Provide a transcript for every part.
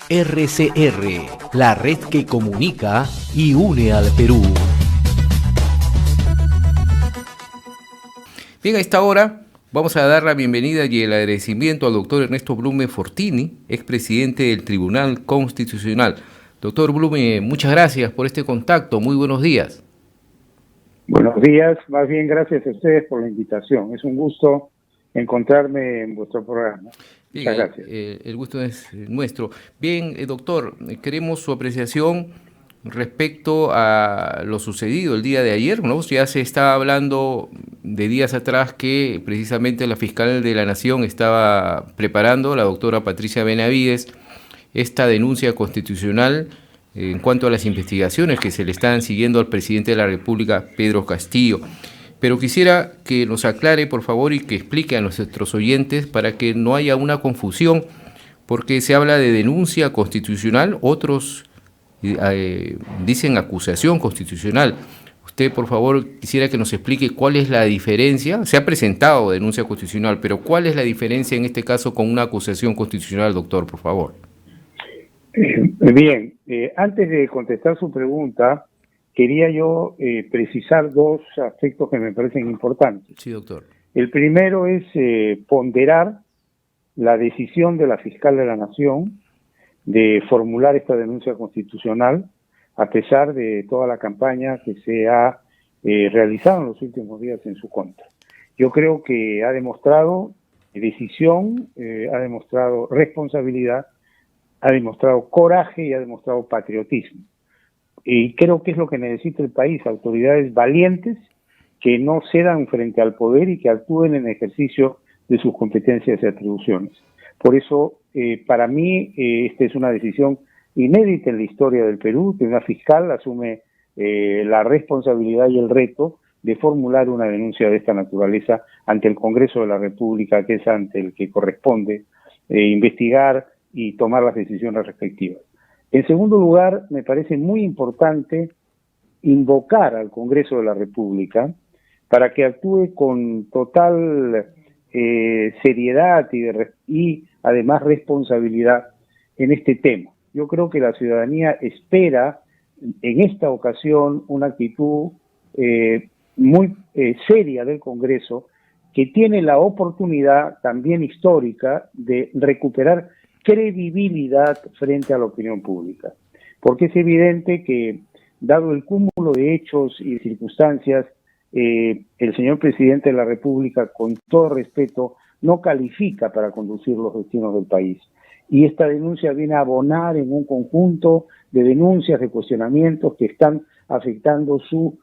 RCR, la red que comunica y une al Perú. Bien, a esta hora vamos a dar la bienvenida y el agradecimiento al doctor Ernesto Blume Fortini, expresidente del Tribunal Constitucional. Doctor Blume, muchas gracias por este contacto. Muy buenos días. Buenos días, más bien gracias a ustedes por la invitación. Es un gusto encontrarme en vuestro programa. Bien, muchas gracias. El gusto es nuestro. Bien, doctor, queremos su apreciación respecto a lo sucedido el día de ayer, ¿no? Ya se estaba hablando de días atrás que precisamente la fiscal de la Nación estaba preparando, la doctora Patricia Benavides, esta denuncia constitucional en cuanto a las investigaciones que se le están siguiendo al presidente de la República, Pedro Castillo. Pero quisiera que nos aclare, por favor, y que explique a nuestros oyentes para que no haya una confusión, porque se habla de denuncia constitucional, otros dicen acusación constitucional. Usted, por favor, quisiera que nos explique cuál es la diferencia. Se ha presentado denuncia constitucional, pero ¿cuál es la diferencia en este caso con una acusación constitucional, doctor, por favor? Bien, antes de contestar su pregunta, quería yo precisar dos aspectos que me parecen importantes. Sí, doctor. El primero es ponderar la decisión de la fiscal de la Nación de formular esta denuncia constitucional, a pesar de toda la campaña que se ha realizado en los últimos días en su contra. Yo creo que ha demostrado decisión, ha demostrado responsabilidad, ha demostrado coraje y ha demostrado patriotismo. Y creo que es lo que necesita el país, autoridades valientes que no cedan frente al poder y que actúen en ejercicio de sus competencias y atribuciones. Por eso, para mí, esta es una decisión inédita en la historia del Perú, que una fiscal asume la responsabilidad y el reto de formular una denuncia de esta naturaleza ante el Congreso de la República, que es ante el que corresponde investigar y tomar las decisiones respectivas. En segundo lugar, me parece muy importante invocar al Congreso de la República para que actúe con total seriedad y además responsabilidad en este tema. Yo creo que la ciudadanía espera en esta ocasión una actitud muy seria del Congreso, que tiene la oportunidad también histórica de recuperar credibilidad frente a la opinión pública. Porque es evidente que, dado el cúmulo de hechos y circunstancias, el señor presidente de la República, con todo respeto, no califica para conducir los destinos del país. Y esta denuncia viene a abonar en un conjunto de denuncias, de cuestionamientos que están afectando su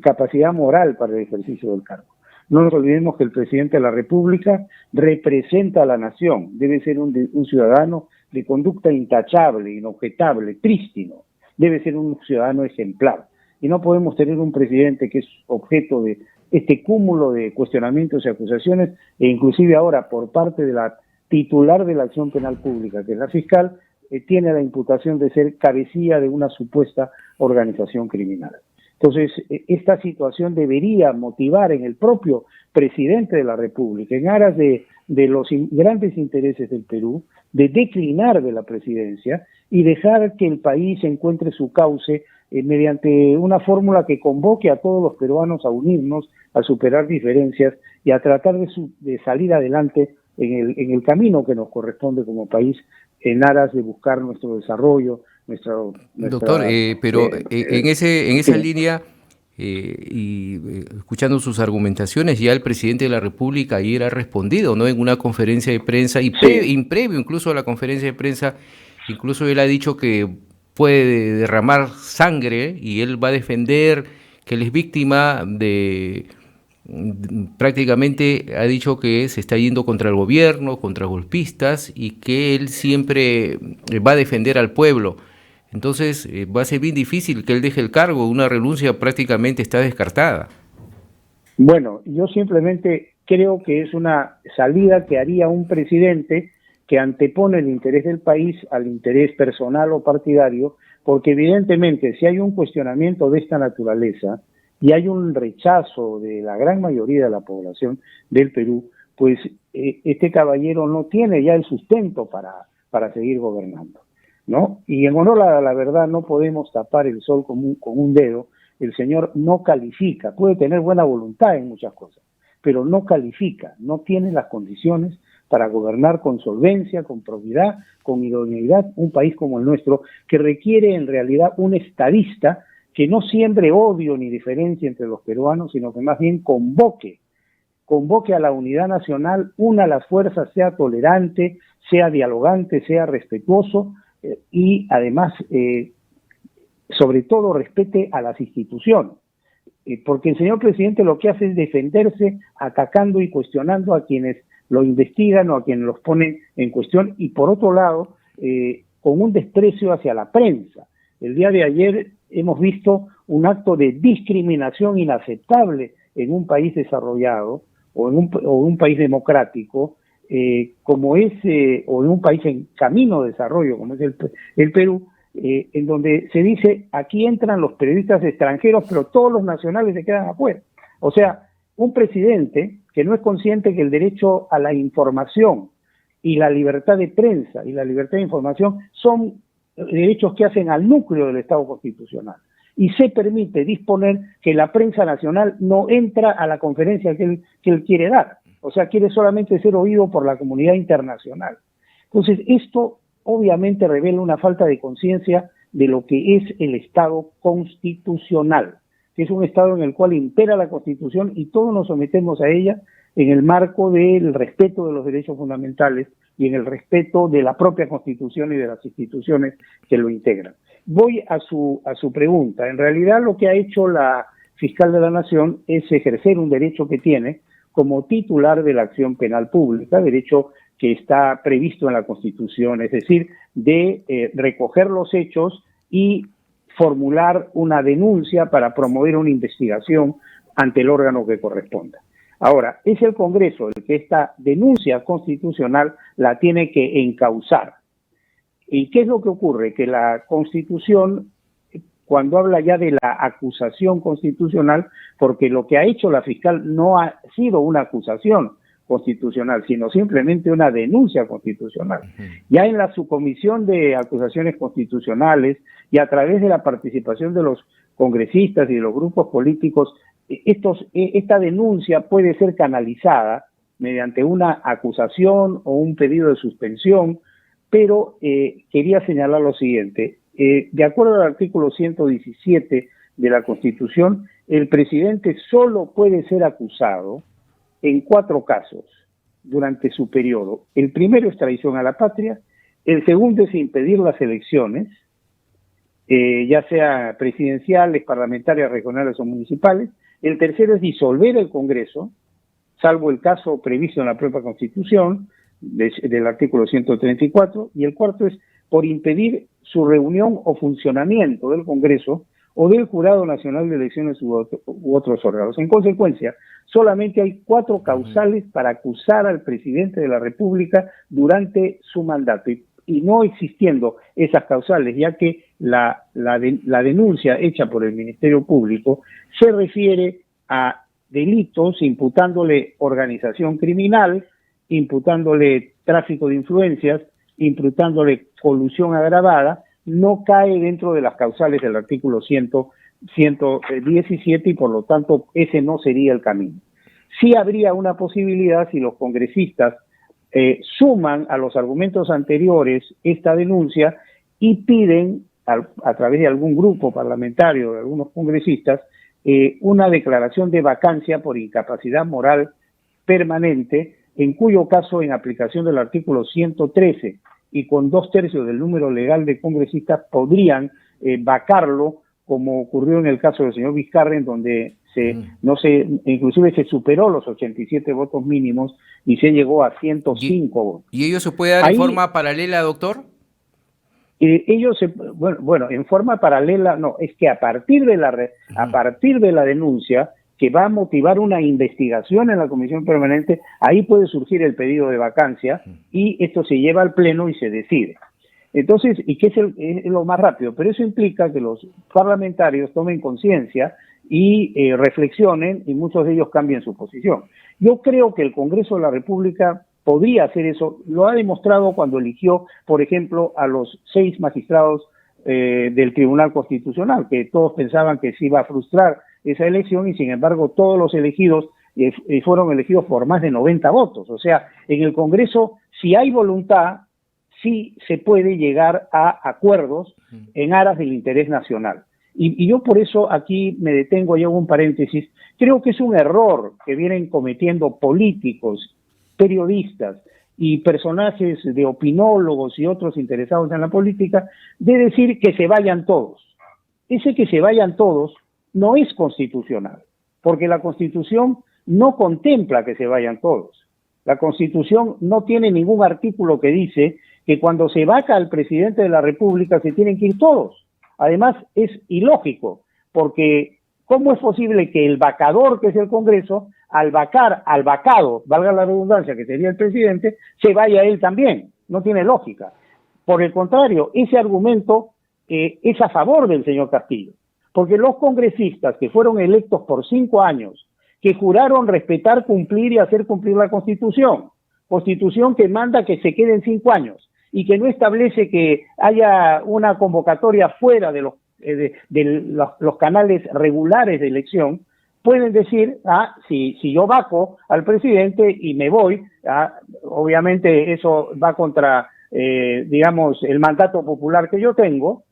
capacidad moral para el ejercicio del cargo. No nos olvidemos que el presidente de la República representa a la nación, debe ser un ciudadano de conducta intachable, inobjetable, prístino, debe ser un ciudadano ejemplar. Y no podemos tener un presidente que es objeto de este cúmulo de cuestionamientos y acusaciones, e inclusive ahora por parte de la titular de la acción penal pública, que es la fiscal, tiene la imputación de ser cabecilla de una supuesta organización criminal. Entonces, esta situación debería motivar en el propio presidente de la República, en aras de los grandes intereses del Perú, de declinar de la presidencia y dejar que el país encuentre su cauce mediante una fórmula que convoque a todos los peruanos a unirnos, a superar diferencias y a tratar de salir adelante en el camino que nos corresponde como país, en aras de buscar nuestro desarrollo, Doctor, pero en esa línea, escuchando sus argumentaciones, ya el presidente de la República ayer ha respondido, ¿no?, en una conferencia de prensa, y previo incluso a la conferencia de prensa, incluso él ha dicho que puede derramar sangre y él va a defender que él es víctima prácticamente ha dicho que se está yendo contra el gobierno, contra golpistas, y que él siempre va a defender al pueblo. Entonces va a ser bien difícil que él deje el cargo, una renuncia prácticamente está descartada. Bueno, yo simplemente creo que es una salida que haría un presidente que antepone el interés del país al interés personal o partidario, porque evidentemente si hay un cuestionamiento de esta naturaleza y hay un rechazo de la gran mayoría de la población del Perú, pues este caballero no tiene ya el sustento para seguir gobernando, ¿no? Y en honor a la verdad no podemos tapar el sol con un dedo. El señor no califica, puede tener buena voluntad en muchas cosas, pero no califica, no tiene las condiciones para gobernar con solvencia, con probidad, con idoneidad, un país como el nuestro, que requiere en realidad un estadista que no siembre odio ni diferencia entre los peruanos, sino que más bien convoque a la unidad nacional, una las fuerzas, sea tolerante, sea dialogante, sea respetuoso y además, sobre todo, respete a las instituciones. Porque el señor presidente lo que hace es defenderse atacando y cuestionando a quienes lo investigan o a quienes los ponen en cuestión, y por otro lado, con un desprecio hacia la prensa. El día de ayer hemos visto un acto de discriminación inaceptable en un país desarrollado o en un país democrático, como es, o en un país en camino de desarrollo, como es el Perú, en donde se dice, aquí entran los periodistas extranjeros, pero todos los nacionales se quedan afuera. O sea, un presidente que no es consciente que el derecho a la información y la libertad de prensa y la libertad de información son derechos que hacen al núcleo del Estado constitucional. Y se permite disponer que la prensa nacional no entra a la conferencia que él quiere dar. O sea, quiere solamente ser oído por la comunidad internacional. Entonces, esto obviamente revela una falta de conciencia de lo que es el Estado constitucional, que es un Estado en el cual impera la Constitución y todos nos sometemos a ella en el marco del respeto de los derechos fundamentales y en el respeto de la propia Constitución y de las instituciones que lo integran. Voy a su pregunta. En realidad lo que ha hecho la fiscal de la Nación es ejercer un derecho que tiene como titular de la acción penal pública, derecho que está previsto en la Constitución, es decir, de recoger los hechos y formular una denuncia para promover una investigación ante el órgano que corresponda. Ahora, es el Congreso el que esta denuncia constitucional la tiene que encauzar. ¿Y qué es lo que ocurre? Que la Constitución, cuando habla ya de la acusación constitucional, porque lo que ha hecho la fiscal no ha sido una acusación constitucional, sino simplemente una denuncia constitucional. Ya en la subcomisión de acusaciones constitucionales y a través de la participación de los congresistas y de los grupos políticos, esta denuncia puede ser canalizada mediante una acusación o un pedido de suspensión, pero quería señalar lo siguiente. De acuerdo al artículo 117 de la Constitución, el presidente solo puede ser acusado en 4 casos durante su periodo. El primero es traición a la patria, el segundo es impedir las elecciones, ya sea presidenciales, parlamentarias, regionales o municipales. El tercero es disolver el Congreso, salvo el caso previsto en la propia Constitución, del artículo 134, y el cuarto es por impedir su reunión o funcionamiento del Congreso o del Jurado Nacional de Elecciones u otros órganos. En consecuencia, solamente hay 4 causales para acusar al presidente de la República durante su mandato, y no existiendo esas causales, ya que la denuncia hecha por el Ministerio Público se refiere a delitos imputándole organización criminal, imputándole tráfico de influencias, imputándole colusión agravada, no cae dentro de las causales del artículo 117 y por lo tanto ese no sería el camino. Sí habría una posibilidad si los congresistas suman a los argumentos anteriores esta denuncia y piden a través de algún grupo parlamentario, de algunos congresistas, una declaración de vacancia por incapacidad moral permanente, en cuyo caso, en aplicación del artículo 113 y con 2/3 del número legal de congresistas, podrían vacarlo, como ocurrió en el caso del señor Vizcarra, en donde inclusive se superó los 87 votos mínimos y se llegó a 105 votos. ¿Y ello se puede dar en forma paralela, doctor? Bueno, en forma paralela no, es que a partir de la denuncia que va a motivar una investigación en la Comisión Permanente, ahí puede surgir el pedido de vacancia y esto se lleva al Pleno y se decide. Entonces, y que es lo más rápido, pero eso implica que los parlamentarios tomen conciencia y reflexionen, y muchos de ellos cambien su posición. Yo creo que el Congreso de la República podría hacer eso. Lo ha demostrado cuando eligió, por ejemplo, a los 6 magistrados del Tribunal Constitucional, que todos pensaban que se iba a frustrar esa elección y sin embargo todos los elegidos fueron elegidos por más de 90 votos. O sea, en el Congreso, si hay voluntad, sí se puede llegar a acuerdos en aras del interés nacional. Y yo por eso aquí me detengo y hago un paréntesis. Creo que es un error que vienen cometiendo políticos, periodistas y personajes de opinólogos y otros interesados en la política, de decir que se vayan todos. Ese que se vayan todos no es constitucional, porque la Constitución no contempla que se vayan todos. La Constitución no tiene ningún artículo que dice que cuando se vaca al presidente de la República se tienen que ir todos. Además, es ilógico, porque ¿cómo es posible que el vacador, que es el Congreso, al vacar al vacado, valga la redundancia, que sería el presidente, se vaya él también? No tiene lógica. Por el contrario, ese argumento es a favor del señor Castillo, porque los congresistas que fueron electos por 5 años, que juraron respetar, cumplir y hacer cumplir la Constitución que manda que se queden 5 años, y que no establece que haya una convocatoria fuera de los canales regulares de elección, pueden decir, si yo vaco al presidente y me voy, obviamente eso va contra, digamos, el mandato popular que yo tengo,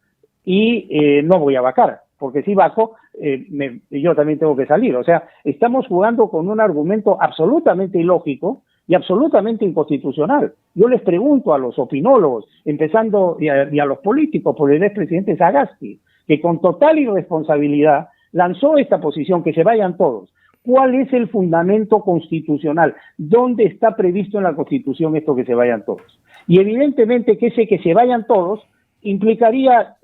y no voy a vacar, porque si vaco, yo también tengo que salir. O sea, estamos jugando con un argumento absolutamente ilógico y absolutamente inconstitucional. Yo les pregunto a los opinólogos, empezando y a los políticos, por el expresidente Sagasti, que con total irresponsabilidad lanzó esta posición, que se vayan todos. ¿Cuál es el fundamento constitucional? ¿Dónde está previsto en la Constitución esto que se vayan todos? Y evidentemente que ese que se vayan todos implicaría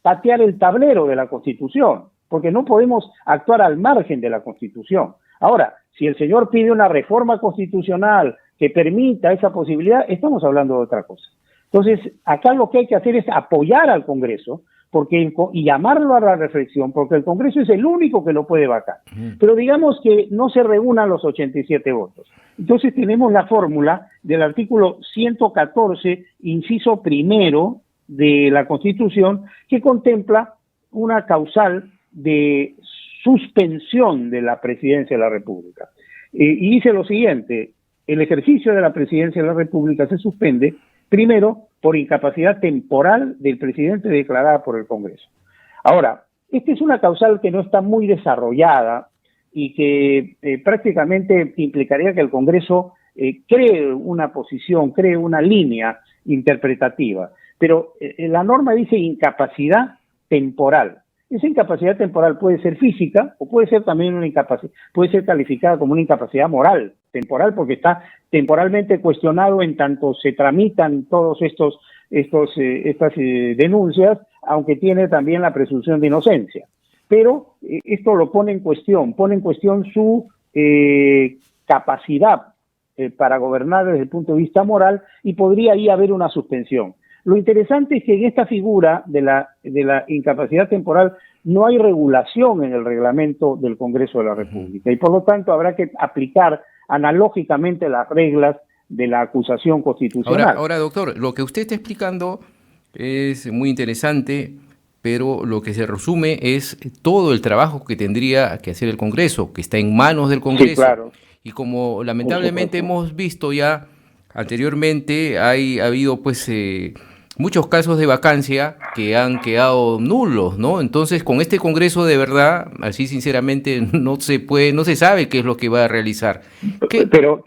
patear el tablero de la Constitución, porque no podemos actuar al margen de la Constitución. Ahora, si el señor pide una reforma constitucional que permita esa posibilidad, estamos hablando de otra cosa. Entonces, acá lo que hay que hacer es apoyar al Congreso y llamarlo a la reflexión, porque el Congreso es el único que lo puede vacar. Pero digamos que no se reúnan los 87 votos. Entonces tenemos la fórmula del artículo 114, inciso primero de la Constitución, que contempla una causal de suspensión de la presidencia de la República. Y dice lo siguiente: el ejercicio de la presidencia de la República se suspende, primero, por incapacidad temporal del presidente declarada por el Congreso. Ahora, esta es una causal que no está muy desarrollada y que prácticamente implicaría que el Congreso cree una posición, cree una línea interpretativa. Pero la norma dice incapacidad temporal. Esa incapacidad temporal puede ser física o puede ser también una incapacidad, puede ser calificada como una incapacidad moral, temporal, porque está temporalmente cuestionado en tanto se tramitan todos estas denuncias, aunque tiene también la presunción de inocencia. Pero esto lo pone en cuestión su capacidad para gobernar desde el punto de vista moral, y podría ahí haber una suspensión. Lo interesante es que en esta figura de la incapacidad temporal no hay regulación en el reglamento del Congreso de la República, y por lo tanto habrá que aplicar analógicamente las reglas de la acusación constitucional. Ahora, doctor, lo que usted está explicando es muy interesante, pero lo que se resume es todo el trabajo que tendría que hacer el Congreso, que está en manos del Congreso. Sí, claro. Y como lamentablemente hemos visto ya anteriormente, ha habido pues muchos casos de vacancia que han quedado nulos, ¿no? Entonces, con este Congreso, de verdad, así sinceramente, no se sabe qué es lo que va a realizar. Pero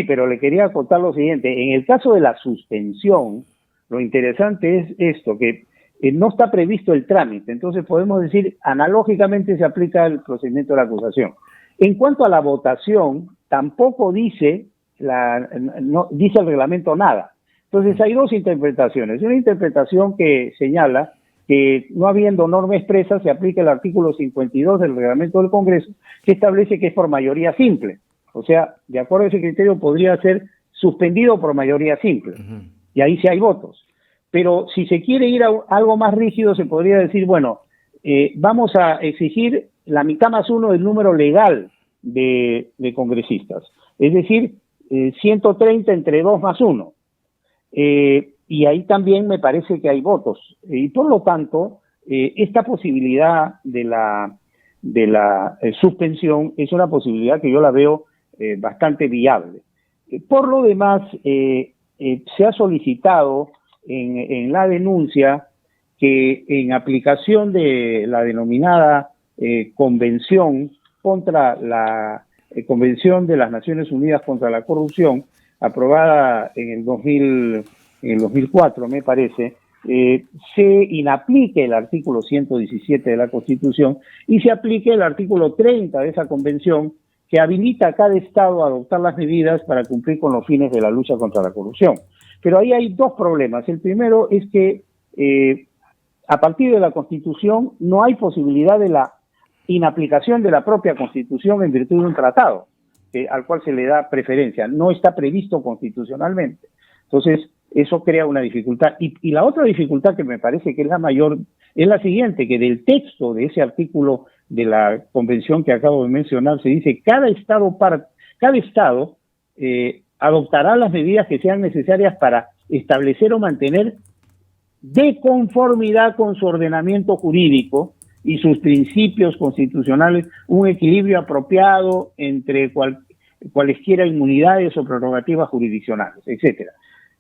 pero le quería contar lo siguiente: en el caso de la suspensión, lo interesante es esto, que no está previsto el trámite. Entonces podemos decir, analógicamente se aplica el procedimiento de la acusación. En cuanto a la votación, tampoco dice el reglamento nada. Entonces hay dos interpretaciones. Una interpretación que señala que, no habiendo norma expresa, se aplica el artículo 52 del reglamento del Congreso, que establece que es por mayoría simple. O sea, de acuerdo a ese criterio, podría ser suspendido por mayoría simple. Y ahí sí hay votos. Pero si se quiere ir a algo más rígido, se podría decir, bueno, vamos a exigir la mitad más uno del número legal de congresistas. Es decir, 130 entre 2 más 1. Y ahí también me parece que hay votos. Y por lo tanto, esta posibilidad de la suspensión es una posibilidad que yo la veo bastante viable. Por lo demás, se ha solicitado en la denuncia que en aplicación de la denominada Convención Convención de las Naciones Unidas contra la Corrupción, aprobada en el 2004, me parece, se inaplique el artículo 117 de la Constitución y se aplique el artículo 30 de esa convención, que habilita a cada Estado a adoptar las medidas para cumplir con los fines de la lucha contra la corrupción. Pero ahí hay dos problemas. El primero es que a partir de la Constitución no hay posibilidad de la inaplicación de la propia Constitución en virtud de un tratado al cual se le da preferencia. No está previsto constitucionalmente. Entonces, eso crea una dificultad. Y la otra dificultad, que me parece que es la mayor, es la siguiente, que del texto de ese artículo de la convención que acabo de mencionar se dice: cada Estado adoptará las medidas que sean necesarias para establecer o mantener, de conformidad con su ordenamiento jurídico y sus principios constitucionales, un equilibrio apropiado entre cualesquiera inmunidades o prerrogativas jurisdiccionales, etcétera.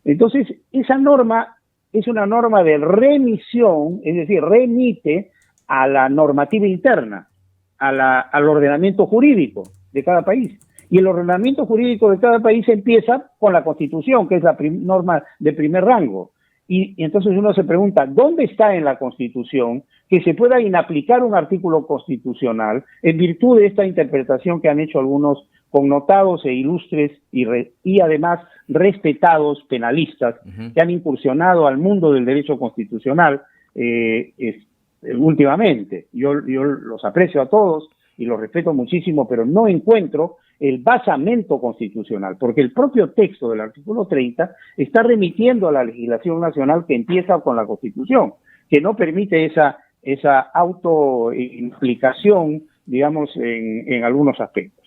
Entonces, esa norma es una norma de remisión, es decir, remite a la normativa interna, al ordenamiento jurídico de cada país. Y el ordenamiento jurídico de cada país empieza con la Constitución, que es la norma de primer rango. Y entonces uno se pregunta, ¿dónde está en la Constitución que se pueda inaplicar un artículo constitucional en virtud de esta interpretación que han hecho algunos connotados e ilustres y además respetados penalistas que han incursionado al mundo del derecho constitucional últimamente? Yo los aprecio a todos y los respeto muchísimo, pero no encuentro el basamento constitucional, porque el propio texto del artículo 30 está remitiendo a la legislación nacional que empieza con la Constitución, que no permite esa autoimplicación, digamos, en algunos aspectos.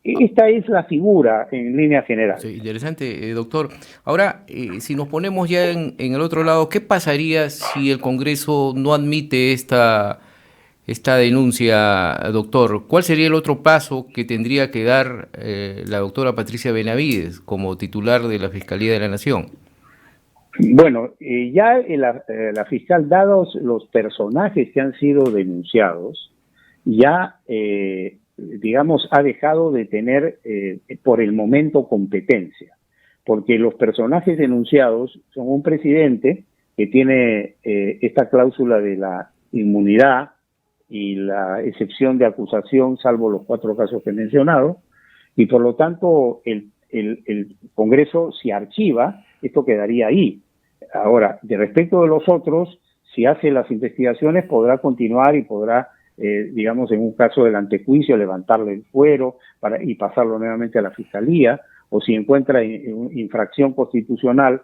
Esta es la figura en línea general. Sí, interesante, doctor. Ahora, si nos ponemos ya en el otro lado, ¿qué pasaría si el Congreso no admite esta denuncia, doctor? ¿Cuál sería el otro paso que tendría que dar la doctora Patricia Benavides como titular de la Fiscalía de la Nación? Bueno, ya la fiscal, dados los personajes que han sido denunciados, ya, digamos, ha dejado de tener por el momento competencia, porque los personajes denunciados son un presidente que tiene esta cláusula de la inmunidad y la excepción de acusación, salvo los 4 casos que he mencionado, y por lo tanto el Congreso, si archiva, esto quedaría ahí. Ahora, de respecto de los otros, si hace las investigaciones, podrá continuar y podrá, digamos, en un caso del antejuicio, levantarle el fuero y pasarlo nuevamente a la Fiscalía, o si encuentra infracción constitucional,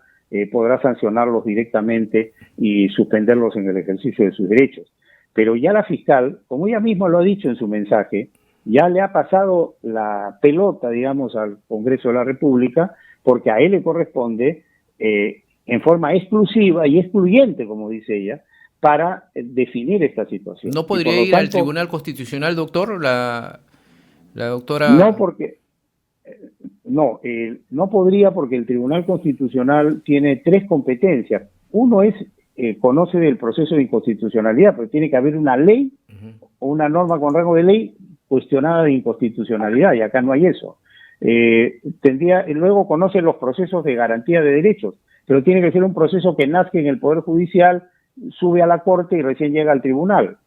podrá sancionarlos directamente y suspenderlos en el ejercicio de sus derechos. Pero ya la fiscal, como ella misma lo ha dicho en su mensaje, ya le ha pasado la pelota, digamos, al Congreso de la República, porque a él le corresponde, en forma exclusiva y excluyente, como dice ella, para definir esta situación. ¿No podría ir al Tribunal Constitucional, doctor, la doctora? No, porque no podría, porque el Tribunal Constitucional tiene 3 competencias. Uno es conoce del proceso de inconstitucionalidad, pero tiene que haber una ley o una norma con rango de ley cuestionada de inconstitucionalidad, y acá no hay eso. Luego conoce los procesos de garantía de derechos, pero tiene que ser un proceso que nazca en el Poder Judicial, sube a la Corte y recién llega al Tribunal.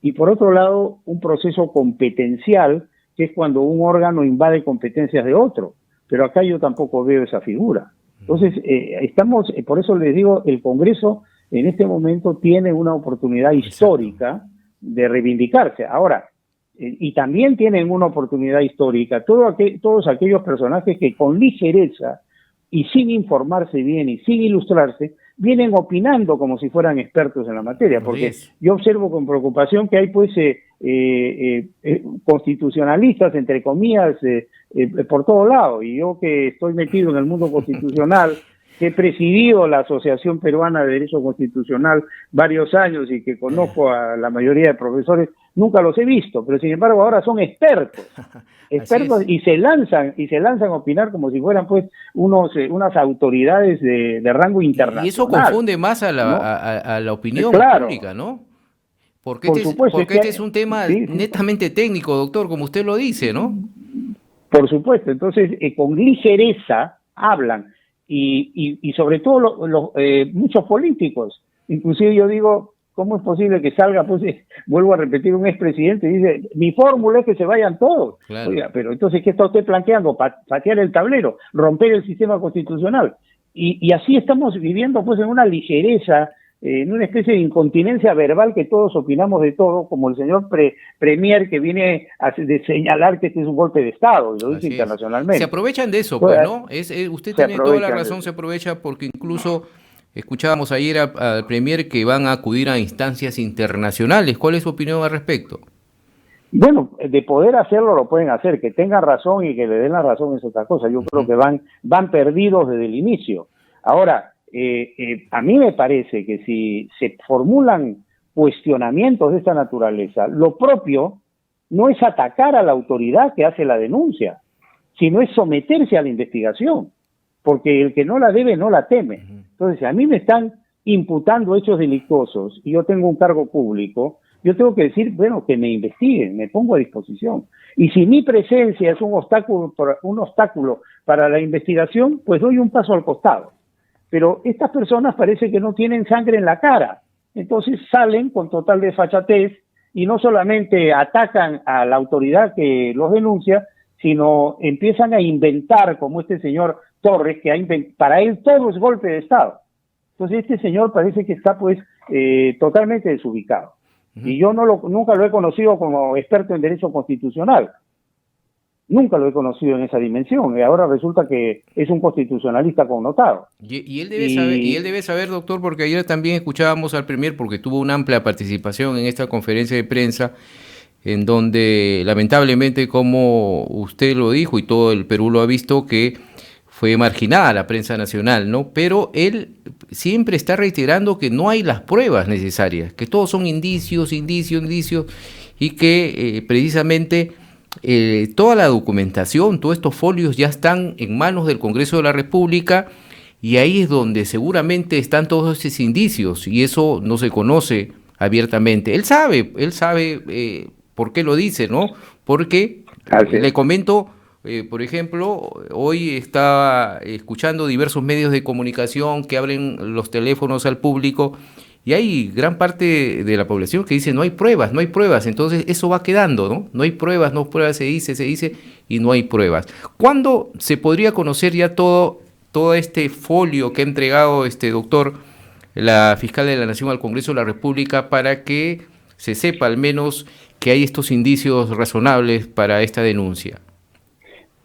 Y por otro lado, un proceso competencial, que es cuando un órgano invade competencias de otro, pero acá yo tampoco veo esa figura. Entonces, por eso les digo, el Congreso en este momento tiene una oportunidad histórica de reivindicarse. Ahora, y también tienen una oportunidad histórica todos aquellos personajes que con ligereza y sin informarse bien y sin ilustrarse, vienen opinando como si fueran expertos en la materia, porque yo observo con preocupación que hay pues constitucionalistas, entre comillas, por todo lado, y yo que estoy metido en el mundo constitucional, que he presidido la Asociación Peruana de Derecho Constitucional varios años y que conozco a la mayoría de profesores, nunca los he visto, pero sin embargo ahora son expertos y se lanzan a opinar como si fueran pues unas autoridades de rango internacional. Y eso confunde más a la opinión pública, ¿no? Porque este es un tema netamente técnico, doctor, como usted lo dice, ¿no? Por supuesto, entonces con ligereza hablan y sobre todo muchos políticos, inclusive yo digo, ¿cómo es posible que salga, pues, vuelvo a repetir, un expresidente y dice, mi fórmula es que se vayan todos? Claro. Oiga, pero entonces, ¿qué está usted planteando? Patear el tablero, romper el sistema constitucional. Y así estamos viviendo, pues, en una ligereza, en una especie de incontinencia verbal que todos opinamos de todo, como el señor Premier que viene a señalar que este es un golpe de Estado, y lo dice internacionalmente. Se aprovechan de eso, pues, ¿no? Usted tiene toda la razón, se aprovecha porque incluso escuchábamos ayer al Premier que van a acudir a instancias internacionales. ¿Cuál es su opinión al respecto? Bueno, de poder hacerlo lo pueden hacer, que tengan razón y que le den la razón es otra cosa. Yo creo que van perdidos desde el inicio. Ahora, a mí me parece que si se formulan cuestionamientos de esta naturaleza, lo propio no es atacar a la autoridad que hace la denuncia, sino es someterse a la investigación, porque el que no la debe no la teme. Entonces, a mí me están imputando hechos delictuosos y yo tengo un cargo público, yo tengo que decir, bueno, que me investiguen, me pongo a disposición. Y si mi presencia es un obstáculo para la investigación, pues doy un paso al costado. Pero estas personas parece que no tienen sangre en la cara. Entonces salen con total desfachatez y no solamente atacan a la autoridad que los denuncia, sino empiezan a inventar, como este señor Torres, que para él todo es golpe de Estado. Entonces este señor parece que está pues totalmente desubicado. Y yo nunca lo he conocido como experto en derecho constitucional. Nunca lo he conocido en esa dimensión y ahora resulta que es un constitucionalista connotado. Y él debe saber, doctor, porque ayer también escuchábamos al Premier porque tuvo una amplia participación en esta conferencia de prensa en donde lamentablemente, como usted lo dijo y todo el Perú lo ha visto, que fue marginada la prensa nacional, ¿no? Pero él siempre está reiterando que no hay las pruebas necesarias, que todos son indicios y que precisamente toda la documentación, todos estos folios ya están en manos del Congreso de la República y ahí es donde seguramente están todos esos indicios y eso no se conoce abiertamente. Él sabe por qué lo dice, ¿no? Porque le comento, por ejemplo, hoy estaba escuchando diversos medios de comunicación que abren los teléfonos al público y hay gran parte de la población que dice no hay pruebas, entonces eso va quedando, ¿no? No hay pruebas, se dice y no hay pruebas. ¿Cuándo se podría conocer ya todo este folio que ha entregado doctor, la fiscal de la Nación al Congreso de la República para que se sepa al menos que hay estos indicios razonables para esta denuncia?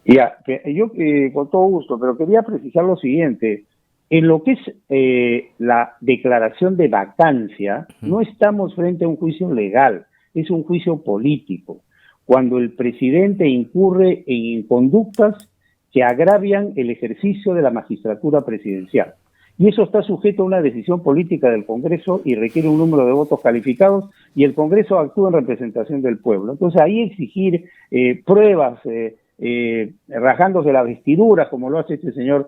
Ya, yo con todo gusto, pero quería precisar lo siguiente. En lo que es la declaración de vacancia, no estamos frente a un juicio legal, es un juicio político. Cuando el presidente incurre en conductas que agravian el ejercicio de la magistratura presidencial. Y eso está sujeto a una decisión política del Congreso y requiere un número de votos calificados y el Congreso actúa en representación del pueblo. Entonces ahí exigir pruebas, rajándose las vestiduras, como lo hace este señor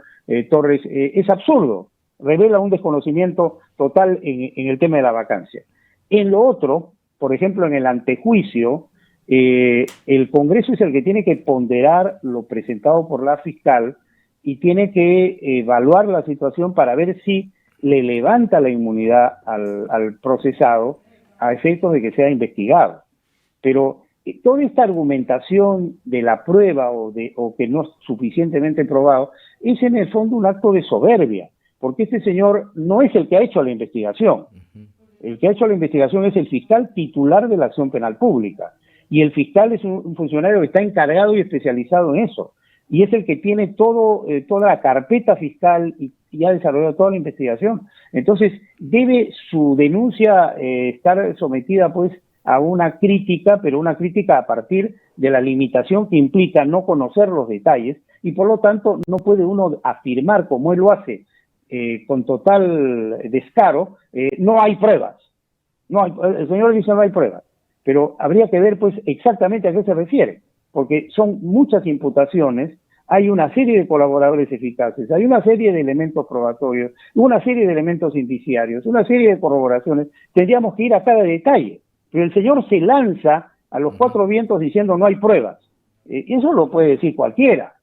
Torres, es absurdo, revela un desconocimiento total en el tema de la vacancia. En lo otro, por ejemplo, en el antejuicio, el Congreso es el que tiene que ponderar lo presentado por la fiscal y tiene que evaluar la situación para ver si le levanta la inmunidad al procesado a efectos de que sea investigado. Pero toda esta argumentación de la prueba o que no es suficientemente probado es en el fondo un acto de soberbia, porque este señor no es el que ha hecho la investigación. El que ha hecho la investigación es el fiscal titular de la acción penal pública y el fiscal es un funcionario que está encargado y especializado en eso. y es el que tiene toda la carpeta fiscal y ha desarrollado toda la investigación. Entonces, debe su denuncia estar sometida pues a una crítica, pero una crítica a partir de la limitación que implica no conocer los detalles, y por lo tanto no puede uno afirmar, como él lo hace, con total descaro, no hay pruebas. El señor dice no hay pruebas, pero habría que ver pues exactamente a qué se refiere, porque son muchas imputaciones, hay una serie de colaboradores eficaces, hay una serie de elementos probatorios, una serie de elementos indiciarios, una serie de corroboraciones. Tendríamos que ir a cada detalle, pero el señor se lanza a los cuatro vientos diciendo no hay pruebas. Eso lo puede decir cualquiera,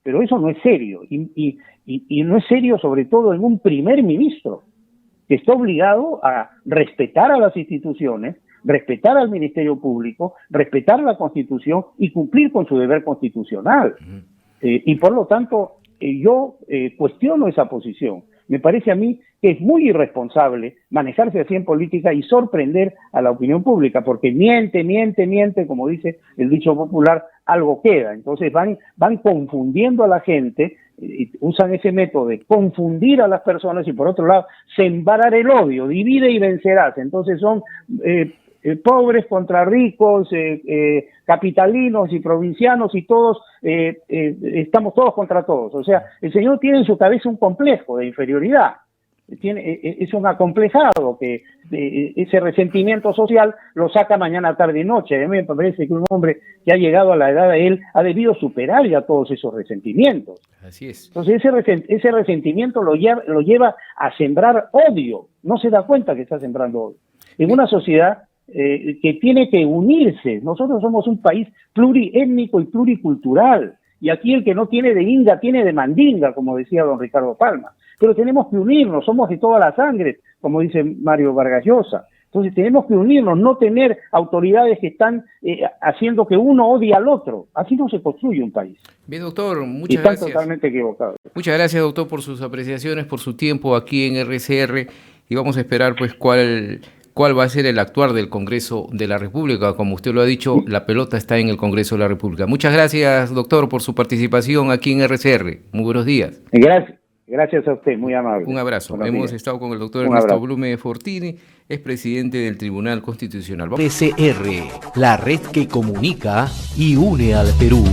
pero eso no es serio, y no es serio sobre todo en un primer ministro que está obligado a respetar a las instituciones, respetar al Ministerio Público, respetar la Constitución y cumplir con su deber constitucional. Y por lo tanto, yo cuestiono esa posición. Me parece a mí que es muy irresponsable manejarse así en política y sorprender a la opinión pública, porque miente, como dice el dicho popular, algo queda. Entonces van confundiendo a la gente, usan ese método de confundir a las personas y por otro lado, sembrar el odio, divide y vencerás. Entonces son pobres contra ricos, capitalinos y provincianos y todos, estamos todos contra todos. O sea, el señor tiene en su cabeza un complejo de inferioridad. Es un acomplejado que ese resentimiento social lo saca mañana, tarde y noche. A mí me parece que un hombre que ha llegado a la edad de él ha debido superar ya todos esos resentimientos. Así es. Entonces ese resentimiento lo lleva a sembrar odio. No se da cuenta que está sembrando odio. En una sociedad que tiene que unirse. Nosotros somos un país pluriétnico y pluricultural. Y aquí el que no tiene de inga tiene de mandinga, como decía don Ricardo Palma. Pero tenemos que unirnos, somos de toda la sangre, como dice Mario Vargas Llosa. Entonces tenemos que unirnos, no tener autoridades que están haciendo que uno odie al otro. Así no se construye un país. Bien, doctor, muchas gracias. Están Totalmente equivocados. Muchas gracias, doctor, por sus apreciaciones, por su tiempo aquí en RCR, y vamos a esperar pues cuál va a ser el actuar del Congreso de la República. Como usted lo ha dicho, la pelota está en el Congreso de la República. Muchas gracias, doctor, por su participación aquí en RCR. Muy buenos días. Gracias a usted, muy amable. Un abrazo. Hemos estado con el doctor Ernesto Blume Fortini, es presidente del Tribunal Constitucional. RCR, la red que comunica y une al Perú.